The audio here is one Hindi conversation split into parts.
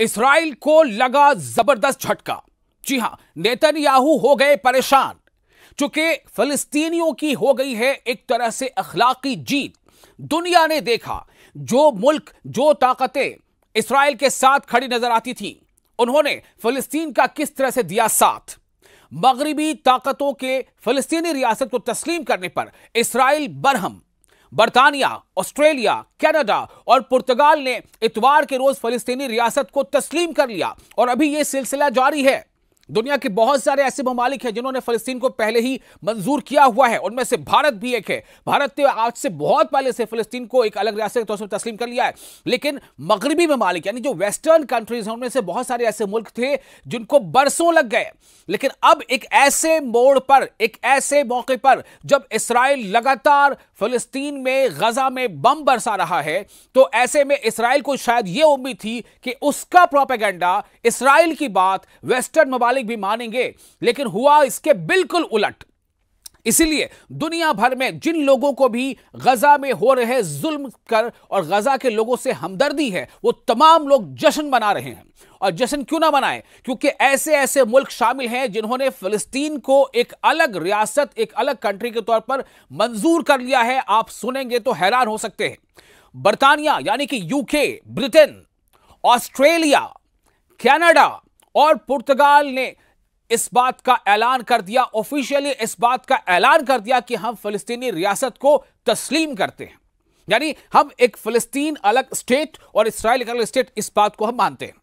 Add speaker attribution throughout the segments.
Speaker 1: इस्राइल को लगा जबरदस्त झटका। जी हां, नेतन्याहू हो गए परेशान, चूंकि फिलिस्तीनियों की हो गई है एक तरह से अखलाकी जीत। दुनिया ने देखा जो मुल्क, जो ताकतें इस्राइल के साथ खड़ी नजर आती थी, उन्होंने फिलिस्तीन का किस तरह से दिया साथ। मगरिबी ताकतों के फिलिस्तीनी रियासत को तस्लीम करने पर इस्राइल बरहम। बर्तानिया, ऑस्ट्रेलिया, कनाडा और पुर्तगाल ने इतवार के रोज फिलिस्तीनी रियासत को तस्लीम कर लिया और अभी यह सिलसिला जारी है। दुनिया के बहुत सारे ऐसे ममालिक हैं जिन्होंने फिलिस्तीन को पहले ही मंजूर किया हुआ है, उनमें से भारत भी एक है। भारत ने आज से बहुत पहले से फिलिस्तीन को एक अलग रियासत के तौर पर तस्लीम कर लिया है। लेकिन मगरिबी ममालिक यानी जो वेस्टर्न कंट्रीज हैं, उनमें से बहुत सारे ऐसे मुल्क थे जिनको बरसों लग गए। लेकिन अब एक ऐसे मोड़ पर, एक ऐसे मौके पर जब इस्राइल लगातार फिलिस्तीन में, गजा में बम बरसा रहा है, तो ऐसे में इस्राइल को शायद यह उम्मीद थी कि उसका प्रोपेगेंडा, इस्राइल की बात वेस्टर्न ममालिक भी मानेंगे, लेकिन हुआ इसके बिल्कुल उलट। इसीलिए दुनिया भर में जिन लोगों को भी गजा में हो रहे जुल्म कर और गजा के लोगों से हमदर्दी है, वो तमाम लोग जश्न मना रहे हैं। और जश्न क्यों ना मनाएं? क्योंकि ऐसे ऐसे मुल्क शामिल हैं जिन्होंने फिलिस्तीन को एक अलग रियासत, एक अलग कंट्री के तौर पर मंजूर कर लिया है। आप सुनेंगे तो हैरान हो सकते हैं। बर्तानिया यानी कि यूके, ब्रिटेन, ऑस्ट्रेलिया, कनाडा और पुर्तगाल ने इस बात का ऐलान कर दिया, ऑफिशियली इस बात का ऐलान कर दिया कि हम फिलिस्तीनी रियासत को तस्लीम करते हैं। यानी हम एक फिलिस्तीन अलग स्टेट और इस्राइल एक अलग स्टेट, इस बात को हम मानते हैं।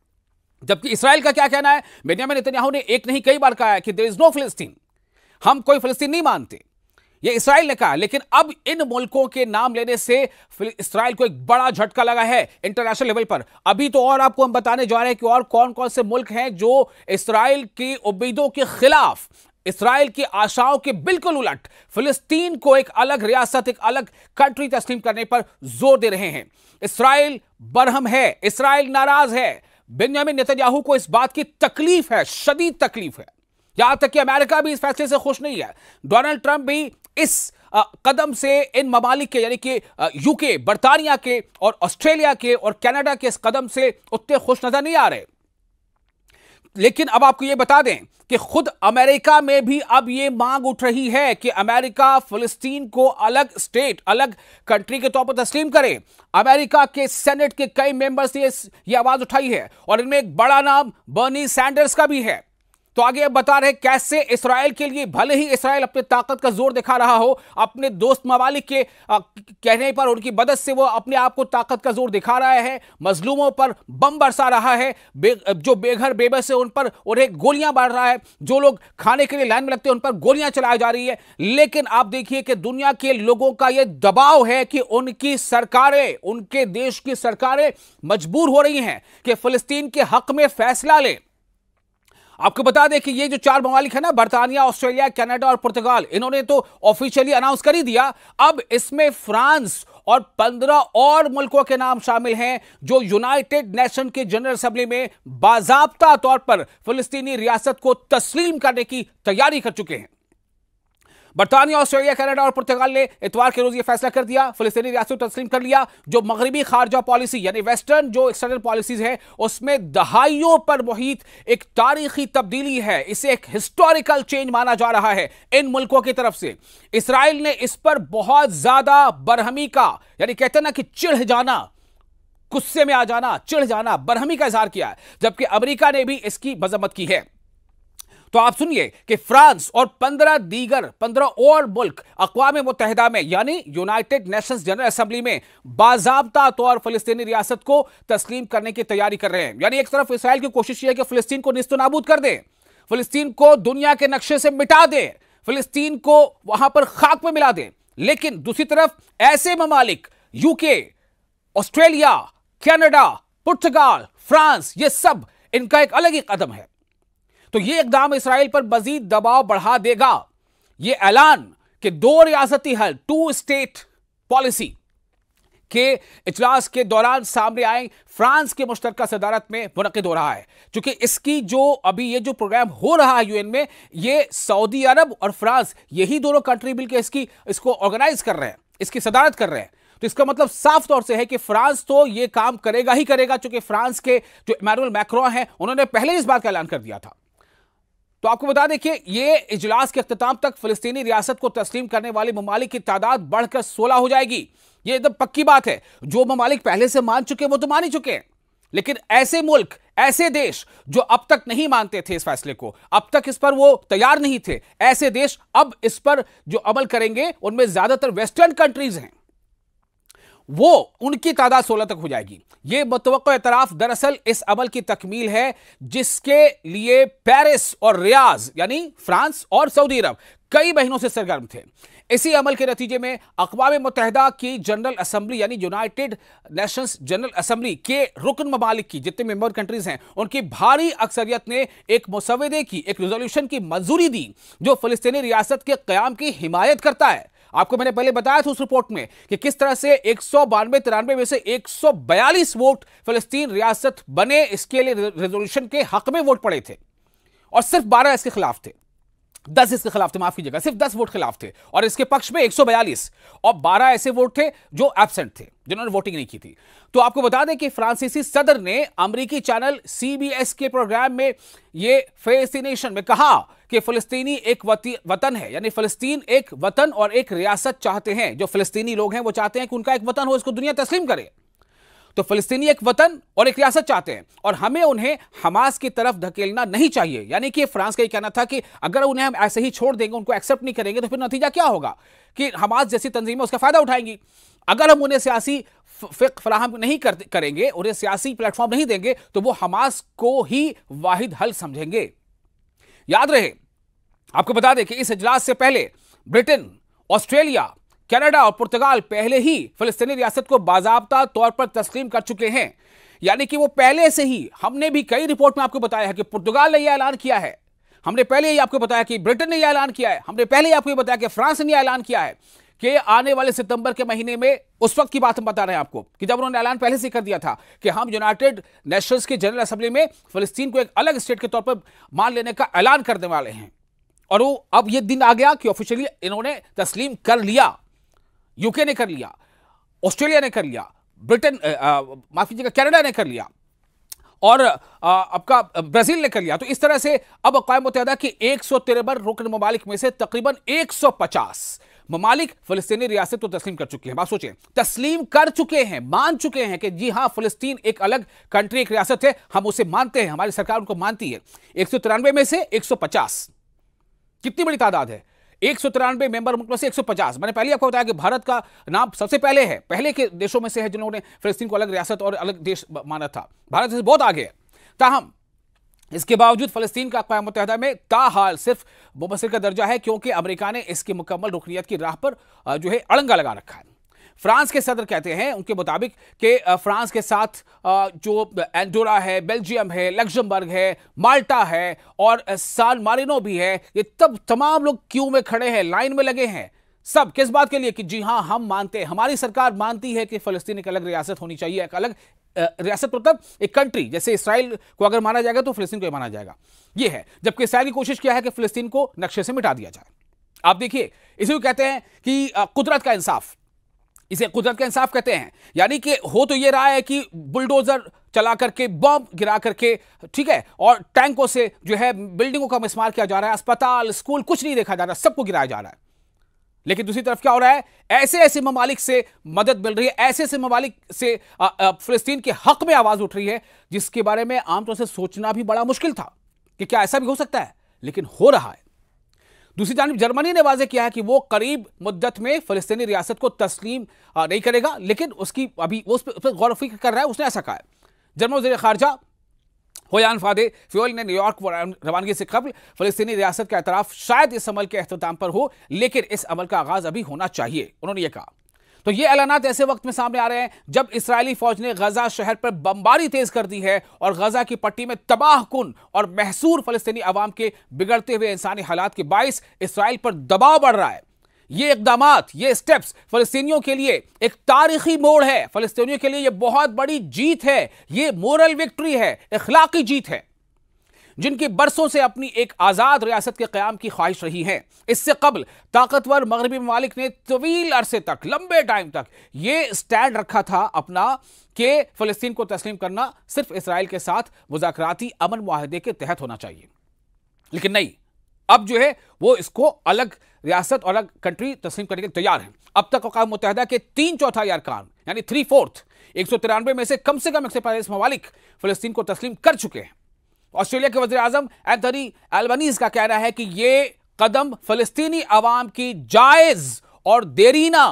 Speaker 1: जबकि इस्राइल का क्या कहना है? बेंजामिन नेतन्याहू ने एक नहीं कई बार कहा है कि देयर इज नो फिलिस्तीन, हम कोई फिलिस्तीन नहीं मानते। यह इस्राइल ने कहा। लेकिन अब इन मुल्कों के नाम लेने से इस्राइल को एक बड़ा झटका लगा है इंटरनेशनल लेवल पर। अभी तो और आपको हम बताने जा रहे हैं कि और कौन कौन से मुल्क हैं जो इस्राइल की उम्मीदों के खिलाफ, इस्राइल की आशाओं के बिल्कुल उलट फिलिस्तीन को एक अलग रियासत, एक अलग कंट्री तस्लीम करने पर जोर दे रहे हैं। इस्राइल बरहम है, इस्राइल नाराज है। बेंजामिन नेतन्याहू को इस बात की तकलीफ है, शदीद तकलीफ है। यहां तक कि अमेरिका भी इस फैसले से खुश नहीं है। डोनाल्ड ट्रंप भी इस कदम से इन ममालिक के यानी कि यूके, बर्तानिया के और ऑस्ट्रेलिया के और कनाडा के इस कदम से उतने खुश नजर नहीं आ रहे। लेकिन अब आपको यह बता दें कि खुद अमेरिका में भी अब यह मांग उठ रही है कि अमेरिका फिलिस्तीन को अलग स्टेट, अलग कंट्री के तौर पर तस्लीम करे। अमेरिका के सेनेट के कई मेंबर्स ने यह आवाज उठाई है और इनमें एक बड़ा नाम बर्नी सैंडर्स का भी है। तो आगे अब बता रहे कैसे इस्राइल के लिए, भले ही इस्राइल अपनी ताकत का जोर दिखा रहा हो, अपने दोस्त ममालिक के कहने पर, उनकी मदद से वो अपने आप को ताकत का जोर दिखा रहा है, मजलूमों पर बम बरसा रहा है, जो बेघर बेबस है उन पर उन्हें गोलियां मार रहा है, जो लोग खाने के लिए लाइन में लगते हैं उन पर गोलियां चलाई जा रही है। लेकिन आप देखिए कि दुनिया के लोगों का यह दबाव है कि उनकी सरकारें, उनके देश की सरकारें मजबूर हो रही हैं कि फिलिस्तीन के हक में फैसला लें। आपको बता दें कि ये जो चार ममालिक है ना, बर्तानिया, ऑस्ट्रेलिया, कनाडा और पुर्तगाल, इन्होंने तो ऑफिशियली अनाउंस कर ही दिया। अब इसमें फ्रांस और 15 और मुल्कों के नाम शामिल हैं जो यूनाइटेड नेशन के जनरल असेंबली में बाजाब्ता तौर पर फिलिस्तीनी रियासत को तस्लीम करने की तैयारी कर चुके हैं। बर्तानिया, ऑस्ट्रेलिया, कनाडा और पुर्तगाल ने इतवार के रोज यह फैसला कर दिया, फिलिस्तीनी रियासत को तस्लीम कर लिया। जो मगरिबी खारजा पॉलिसी यानी वेस्टर्न जो एक्सटर्नल पॉलिसीज है, उसमें दहाइयों पर मुहित एक तारीखी तब्दीली है। इसे एक हिस्टोरिकल चेंज माना जा रहा है इन मुल्कों की तरफ से। इस्राइल ने इस पर बहुत ज्यादा बरहमी का, यानी कहते हैं ना कि चिढ़ जाना, गुस्से में आ जाना, चिढ़ जाना, बरहमी का इजहार किया है। जबकि अमेरिका ने भी इसकी मजम्मत की है। तो आप सुनिए कि फ्रांस और 15 और मुल्क अक़वाम मुत्तहिदा में यानी यूनाइटेड नेशंस जनरल असेंबली में बाज़ाब्ता तौर फिलिस्तीनी रियासत को तस्लीम करने की तैयारी कर रहे हैं। यानी एक तरफ इस्राइल की कोशिश यह है कि फिलिस्तीन को निस्तनाबूद कर दे, फिलिस्तीन को दुनिया के नक्शे से मिटा दे, फिलिस्तीन को वहां पर खाक में मिला दे। लेकिन दूसरी तरफ ऐसे ममालिक, यूके, ऑस्ट्रेलिया, कनाडा, पुर्तगाल, फ्रांस, ये सब इनका एक अलग ही कदम है। तो यह इकदाम इस्राइल पर मजीद दबाव बढ़ा देगा। यह ऐलान कि 2 रियासती हल, 2 स्टेट पॉलिसी के इजलास के दौरान सामने आए, फ्रांस के मुश्तरका सदारत में मुनक़िद हो रहा है। क्योंकि इसकी जो अभी ये जो प्रोग्राम हो रहा है यूएन में, ये सऊदी अरब और फ्रांस, यही दोनों कंट्री मिलकर इसको ऑर्गेनाइज कर रहे हैं, इसकी सदारत कर रहे हैं। तो इसका मतलब साफ तौर से है कि फ्रांस तो यह काम करेगा ही करेगा, क्योंकि फ्रांस के जो इमैनुअल मैक्रोन हैं उन्होंने पहले इस बात का ऐलान कर दिया था। तो आपको बता दें कि यह इजलास के अख्ताम तक फिलिस्तीनी रियासत को तस्लीम करने वाले ममालिक की तादाद बढ़कर 16 हो जाएगी। यह एकदम पक्की बात है। जो ममालिक पहले से मान चुके वो तो मान ही चुके हैं, लेकिन ऐसे मुल्क, ऐसे देश जो अब तक नहीं मानते थे इस फैसले को, अब तक इस पर वो तैयार नहीं थे, ऐसे देश अब इस पर जो अमल करेंगे उनमें ज्यादातर वेस्टर्न कंट्रीज हैं, वो उनकी तादाद 16 तक हो जाएगी। यह मुतवक्को एतराफ दरअसल इस अमल की तकमील है जिसके लिए पेरिस और रियाज यानी फ्रांस और सऊदी अरब कई महीनों से सरगर्म थे। इसी अमल के नतीजे में अक़वाम मुत्तहिदा की जनरल असेंबली यानी यूनाइटेड नेशंस जनरल असेंबली के रुकन ममालिक की जितने मेंबर कंट्रीज हैं उनकी भारी अक्सरियत ने एक मुसवदे की, एक रिजोल्यूशन की मंजूरी दी जो फिलिस्तीनी रियासत के क़याम की हिमायत करता है। आपको मैंने पहले बताया था उस रिपोर्ट में कि किस तरह से 192-93 में से 142 वोट फिलिस्तीन रियासत बने, इसके लिए रेजोल्यूशन के हक में वोट पड़े थे और सिर्फ 12 इसके खिलाफ थे, 10 इसके खिलाफ थे, माफ कीजिएगा, सिर्फ 10 वोट खिलाफ थे और इसके पक्ष में 142 और 12 ऐसे वोट थे जो एब्सेंट थे, जिन्होंने वोटिंग नहीं की थी। तो आपको बता दें कि फ्रांसीसी सदर ने अमेरिकी चैनल CBS के प्रोग्राम में ये फेसिनेशन में कहा कि फिलिस्तीनी एक वतन है, यानी फिलिस्तीन एक वतन और एक रियासत चाहते हैं। जो फिलिस्तीनी लोग हैं वो चाहते हैं कि उनका एक वतन हो, इसको दुनिया तस्लीम करे। तो फिलिस्तीनी एक वतन और एक रियासत चाहते हैं और हमें उन्हें हमास की तरफ धकेलना नहीं चाहिए। यानी कि फ्रांस का ये कहना था कि अगर उन्हें हम ऐसे ही छोड़ देंगे, उनको एक्सेप्ट नहीं करेंगे, तो फिर नतीजा क्या होगा कि हमास जैसी तंजीमें उसका फायदा उठाएंगी। अगर हम उन्हें सियासी फिक्र फराहम नहीं करेंगे, उन्हें सियासी प्लेटफॉर्म नहीं देंगे, तो वो हमास को ही वाहिद हल समझेंगे। याद रहे, आपको बता दें कि इस इजलास से पहले ब्रिटेन, ऑस्ट्रेलिया, कनाडा और पुर्तगाल पहले ही फिलिस्तीनी रियासत को बाज़ाब्ता तौर पर तस्लीम कर चुके हैं। यानी कि वो पहले से ही, हमने भी कई रिपोर्ट में आपको बताया है कि पुर्तगाल ने यह ऐलान किया है, हमने पहले ही आपको बताया कि ब्रिटेन ने यह ऐलान किया है, हमने पहले ही आपको बताया कि फ्रांस ने यह ऐलान किया है कि आने वाले सितंबर के महीने में, उस वक्त की बात हम बता रहे हैं आपको कि जब उन्होंने ऐलान पहले से कर दिया था कि हम यूनाइटेड नेशंस की जनरल असेंबली में फिलिस्तीन को एक अलग स्टेट के तौर पर मान लेने का ऐलान करने वाले हैं। और वो अब यह दिन आ गया कि ऑफिशियली इन्होंने तस्लीम कर लिया। यूके ने कर लिया, ऑस्ट्रेलिया ने कर लिया, ब्रिटेन माफ कीजिएगा कनाडा ने कर लिया और आपका ब्राजील ने कर लिया। तो इस तरह से अब अक़वाम मुत्तहिदा के 153 रुकन ममालिक में से तकरीबन 150 ममालिक फिलिस्तीनी रियासत को तस्लीम कर चुके हैं। बात सोचें, तस्लीम कर चुके हैं, मान चुके हैं कि जी हां फिलिस्तीन एक अलग कंट्री, एक रियासत है, हम उसे मानते हैं, हमारी सरकार उनको मानती है। 193 में से 150, कितनी बड़ी तादाद है। 193 मेंबर मुल्क में से 150। मैंने पहले आपको बताया कि भारत का नाम सबसे पहले है, पहले के देशों में से है जिन्होंने फिलिस्तीन को अलग रियासत और अलग देश माना था। भारत से बहुत आगे है। ताहम इसके बावजूद फिलिस्तीन का अक़वाम मुत्तहिदा में ताहाल सिर्फ मुबस्सिर का दर्जा है, क्योंकि अमेरिका ने इसकी मुकम्मल रुकनियत की राह पर जो है अड़ंगा लगा रखा है। फ्रांस के सदर कहते हैं उनके मुताबिक कि फ्रांस के साथ जो एंडोरा है, बेल्जियम है, लग्जमबर्ग है, माल्टा है और सान मारिनो भी है, ये तमाम लोग क्यू में खड़े हैं, लाइन में लगे हैं। सब किस बात के लिए कि जी हां हम मानते हैं, हमारी सरकार मानती है कि फिलिस्तीन एक अलग रियासत होनी चाहिए, एक अलग रियासत मतलब एक कंट्री, जैसे इसराइल को अगर माना जाएगा तो फिलिस्तीन को माना जाएगा, ये है। जबकि इसराइल की कोशिश किया है कि फिलिस्तीन को नक्शे से मिटा दिया जाए। आप देखिए, इसे भी कहते हैं कि कुदरत का इंसाफ, इसे कुदरत का इंसाफ कहते हैं। यानी कि हो तो ये रहा है कि बुलडोजर चला करके, बम गिरा करके, ठीक है, और टैंकों से जो है बिल्डिंगों का मिसमार किया जा रहा है, अस्पताल, स्कूल, कुछ नहीं देखा जा रहा, सबको गिराया जा रहा है। लेकिन दूसरी तरफ क्या हो रहा है, ऐसे ऐसे ममालिक से मदद मिल रही है, ऐसे ऐसे ममालिक से फिलिस्तीन के हक में आवाज उठ रही है, जिसके बारे में आमतौर से सोचना भी बड़ा मुश्किल था कि क्या ऐसा भी हो सकता है, लेकिन हो रहा है। दूसरी जानिब जर्मनी ने वाज़ेह किया है कि वो करीब मुद्दत में फिलिस्तीनी रियासत को तस्लीम नहीं करेगा, लेकिन उसकी अभी उस पर गौर फिक्र कर रहा है। उसने ऐसा कहा है। जर्मन वज़ीर खारजा होयान फादे फ्योल ने न्यूयॉर्क रवानगी से कबल फिलिस्तीनी रियासत का एतराफ़ शायद इस अमल के अख्ताम पर हो, लेकिन इस अमल का आगाज अभी होना चाहिए, उन्होंने ये कहा। तो ये ऐलानात ऐसे वक्त में सामने आ रहे हैं जब इस्राएली फौज ने गजा शहर पर बमबारी तेज कर दी है और गजा की पट्टी में तबाहकुन और महसूर फलस्तीनी अवाम के बिगड़ते हुए इंसानी हालात के बाइस इस्राएल पर दबाव बढ़ रहा है। ये इकदामात, ये स्टेप्स फलस्तीनियों के लिए एक तारीखी मोड़ है, फलस्तीनियों के लिए ये बहुत बड़ी जीत है, ये मोरल विक्ट्री है, इखलाकी जीत है। जिनकी बरसों से अपनी एक आजाद रियासत के क़याम की ख्वाहिश रही है। इससे कबल ताकतवर मगरबी ममालिक ने तवील अरसे तक, लंबे टाइम तक ये स्टैंड रखा था अपना कि फ़लस्तीन को तस्लीम करना सिर्फ इसराइल के साथ मुज़ाकराती अमन मुआहदे के तहत होना चाहिए। लेकिन नहीं, अब जो है वो इसको अलग रियासत और अलग कंट्री तस्लीम करने के लिए तैयार है। अब तक अक़वाम मुत्तहिदा के 3/4 अरकान यानी 3/4 193 में से कम 145 ममालिक फ़लस्तीन को तस्लीम कर चुके हैं। ऑस्ट्रेलिया के वज़ीर आज़म एंथनी एल्बनीज़ का कहना है कि यह कदम फ़लस्तीनी अवाम की जायज़ और देरीना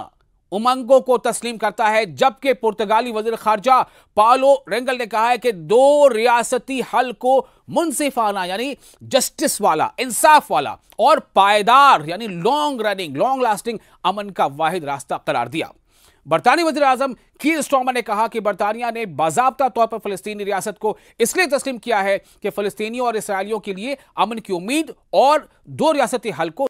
Speaker 1: उमंगों को तस्लीम करता है, जबकि पुर्तगाली वज़ीर ख़ारजा पालो रेंगल ने कहा है कि 2 रियासती हल को मुनसिफाना यानी जस्टिस वाला, इंसाफ वाला और पायदार यानी लॉन्ग रनिंग, लॉन्ग लास्टिंग अमन का वाहिद रास्ता करार दिया। बरतानी वज़ीर आज़म कीर स्टारमर ने कहा कि बरतानिया ने बाज़ाब्ता तौर पर फ़लस्तीनी रियासत को इसलिए तस्लीम किया है कि फ़लस्तीनियों और इसराइलियों के लिए अमन की उम्मीद और 2 रियासती हल को